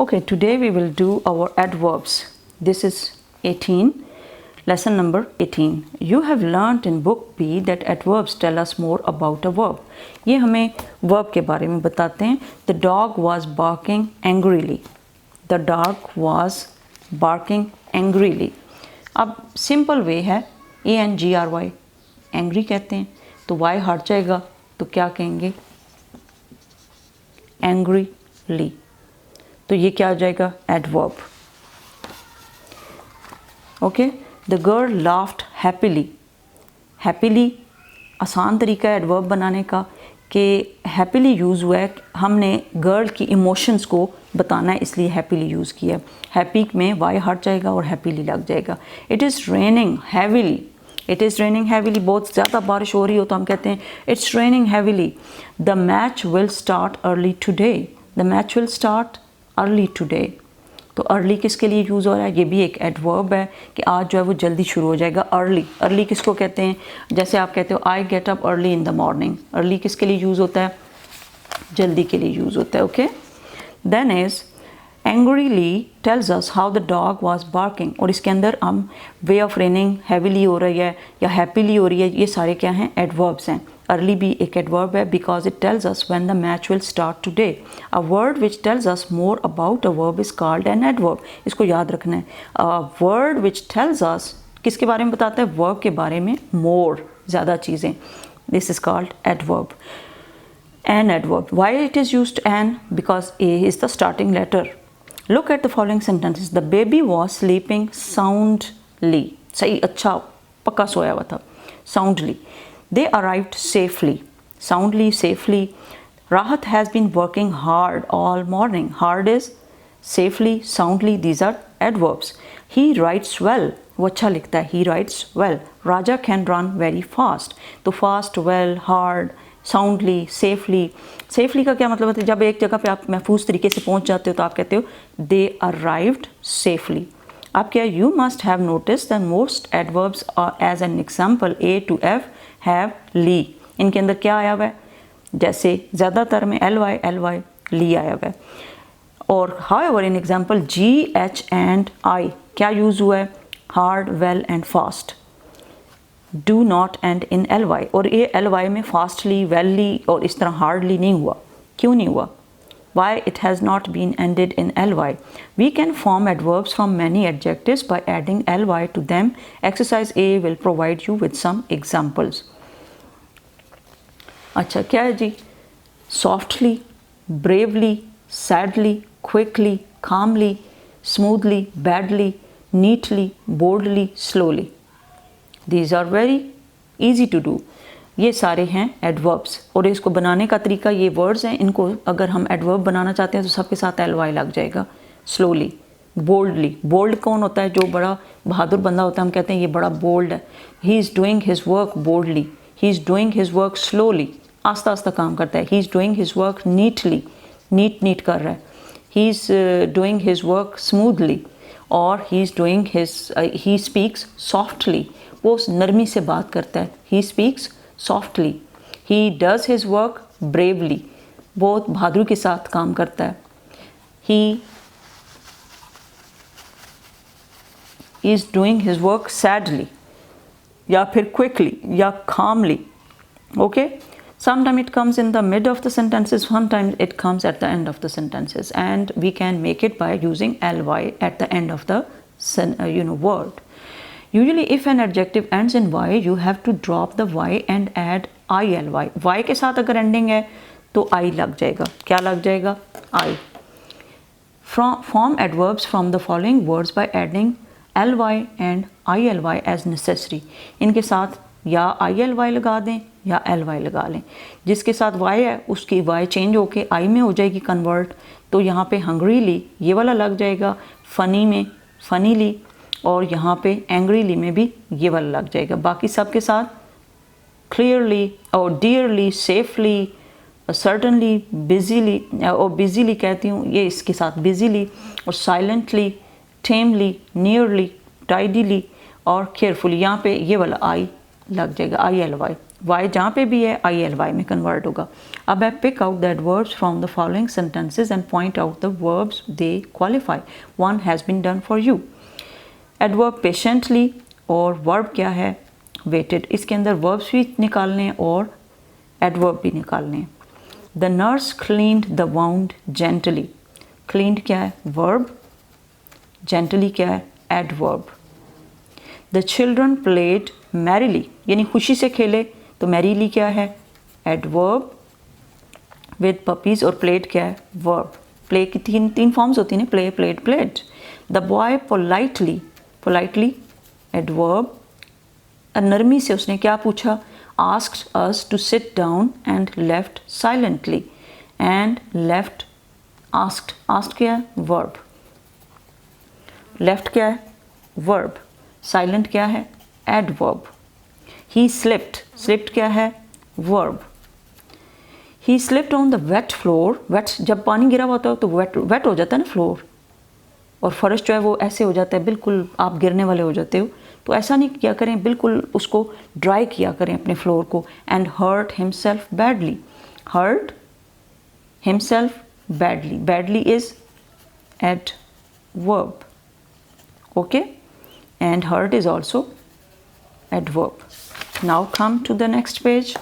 Okay, today we will do our adverbs. This is 18, lesson number 18. You have learnt in book B that adverbs tell us more about a verb. ये हमें verb के बारे में बताते हैं. The dog was barking angrily. The dog was barking angrily. अब simple way है angry, angry कहते हैं, तो y हट जाएगा तो क्या कहेंगे? Angrily. तो ये क्या आ जाएगा? Adverb. Okay. The girl laughed happily. Happily आसान तरीका है एडवर्ब बनाने का कि हैप्पीली यूज़ हुआ है. हमने गर्ल की इमोशंस को बताना है इसलिए हैप्पीली यूज़ किया है. हैप्पी में वाई हट जाएगा और हैप्पीली लग जाएगा. It is raining heavily. It is raining heavily. बहुत ज़्यादा बारिश हो रही हो तो हम कहते हैं it's raining heavily. The match will start early today. The match will start early today. तो अर्ली किसके लिए यूज़ हो रहा है? ये भी एक एडवर्ब है कि आज जो है वो जल्दी शुरू हो जाएगा. अर्ली. अर्ली किसको कहते हैं? जैसे आप कहते हो I get up early in the morning. Early किसके लिए यूज़ होता है? जल्दी के लिए यूज़ होता है. Okay. Then is angrily tells us how the dog was barking. और इसके अंदर हम वे ऑफ रेनिंग हैवीली हो रही है या हैप्पीली हो रही है, ये सारे क्या हैं? एडवर्ब्स हैं. अर्ली भी एक एडवर्ब है because it tells us when the match will start today. A word which tells us more about a verb is called an adverb. इसको याद रखना है. A word which tells us किसके बारे में बताता है? वर्ब के बारे में मोर, ज़्यादा चीज़ें. This is called adverb. An adverb. Why it is used an? Because A is the starting letter. Look at the following sentences. The baby was sleeping soundly. सही, अच्छा पक्का सोया हुआ था. Soundly. They arrived safely. Soundly, safely. Rahat has been working hard all morning. Hard is safely, soundly. These are adverbs. He writes well. वो अच्छा लिखता है. He writes well. Raja can run very fast. तो fast, well, hard, soundly, safely. Safely का क्या मतलब होता है? जब एक जगह पे आप महफूज तरीके से पहुंच जाते हो तो आप कहते हो दे अराइव्ड सेफली. आप क्या? You must have notice that most adverbs as an example A to F have ly. इनके अंदर क्या आया हुआ है? जैसे ज़्यादातर में एल वाई ली आया हुआ है. और however in example ji H and I क्या यूज़ हुआ है? Hard, well and fast. Do not end in ly. और ये ly में fastly, wellly और इस तरह hardly नहीं हुआ. क्यों नहीं हुआ? Why it has not been ended in ly? We can form adverbs from many adjectives by adding ly to them. Exercise A will provide you with some examples. अच्छा क्या है जी? Softly, bravely, sadly, quickly, calmly, smoothly, badly, neatly, boldly, slowly. These are very easy to do. ये सारे हैं adverbs. और इसको बनाने का तरीका, ये वर्ड्स हैं, इनको अगर हम एडवर्ब बनाना चाहते हैं तो सबके साथ एल वाई लग जाएगा. Slowly, boldly. बोल्ड कौन होता है? जो बड़ा बहादुर बंदा होता है, हम कहते हैं ये बड़ा बोल्ड है. He is doing his work boldly. He is doing his work slowly. आस्ता आस्ता काम करता है. He is doing his work neatly. Neat कर रहा है. He is doing his work smoothly. और he is doing his he speaks softly. वो नरमी से बात करता है. He speaks softly. He does his work bravely. बहुत बहादुरी के साथ काम करता है. He is doing his work sadly या फिर क्विकली या कामली. Okay. Sometimes it comes in the mid of the sentences, sometimes it comes at the end of the sentences, and we can make it by using ly at the end of the word. Usually if an adjective ends in y, you have to drop the y and add illy. y के साथ अगर ending है तो I लग जाएगा. क्या लग जाएगा? I. Form adverbs from the following words by adding ly and illy as necessary. इनके साथ या illy लगा दें या ly लगा लें. जिसके साथ y है उसकी y चेंज होके I में हो जाएगी कन्वर्ट. तो यहाँ पे हंग्रीली ये वाला लग जाएगा. फनी में फनीली. और यहाँ पे एंग्रीली में भी ये वाला लग जाएगा. बाकी सब के साथ क्लियरली और डियरली, सेफली, सर्टनली, बिजीली और बिजीली कहती हूँ, ये इसके साथ बिजीली. और साइलेंटली, टेमली, नियरली, टाइडीली और केयरफुली. यहाँ पे ये वाला आई लग जाएगा. ILY. वाई जहाँ पे भी है ILY में कन्वर्ट होगा। अब है pick out the adverbs from the following sentences and point out the verbs they qualify. One has been done for you. Adverb patiently और वर्ब क्या है वेटेड। इसके अंदर वर्ब्स भी निकालने और एडवर्ब भी निकालने। The nurse cleaned the wound gently. Cleaned क्या है वर्ब, जेंटली क्या है adverb. The children played merrily यानी खुशी से खेले तो मैरिली क्या है एडवर्ब विद पपीज़ और प्लेड क्या है वर्ब। प्ले की तीन फॉर्म्स होती हैं play played played. The boy politely, politely adverb नरमी से उसने क्या पूछा asked us to sit down and left silently and left asked, asked क्या है verb, left क्या है verb, silent क्या है adverb। he slipped, slipped क्या है verb। he slipped on the wet floor, wet जब पानी गिरा हुआ होता है तो wet हो जाता है ना फ्लोर, और फर्श जो है वो ऐसे हो जाता है बिल्कुल आप गिरने वाले हो जाते हो, तो ऐसा नहीं किया करें, बिल्कुल उसको ड्राई किया करें अपने फ्लोर को। And hurt himself badly, hurt himself badly, badly is adverb, okay, and hurt is also adverb. Now come to the next page.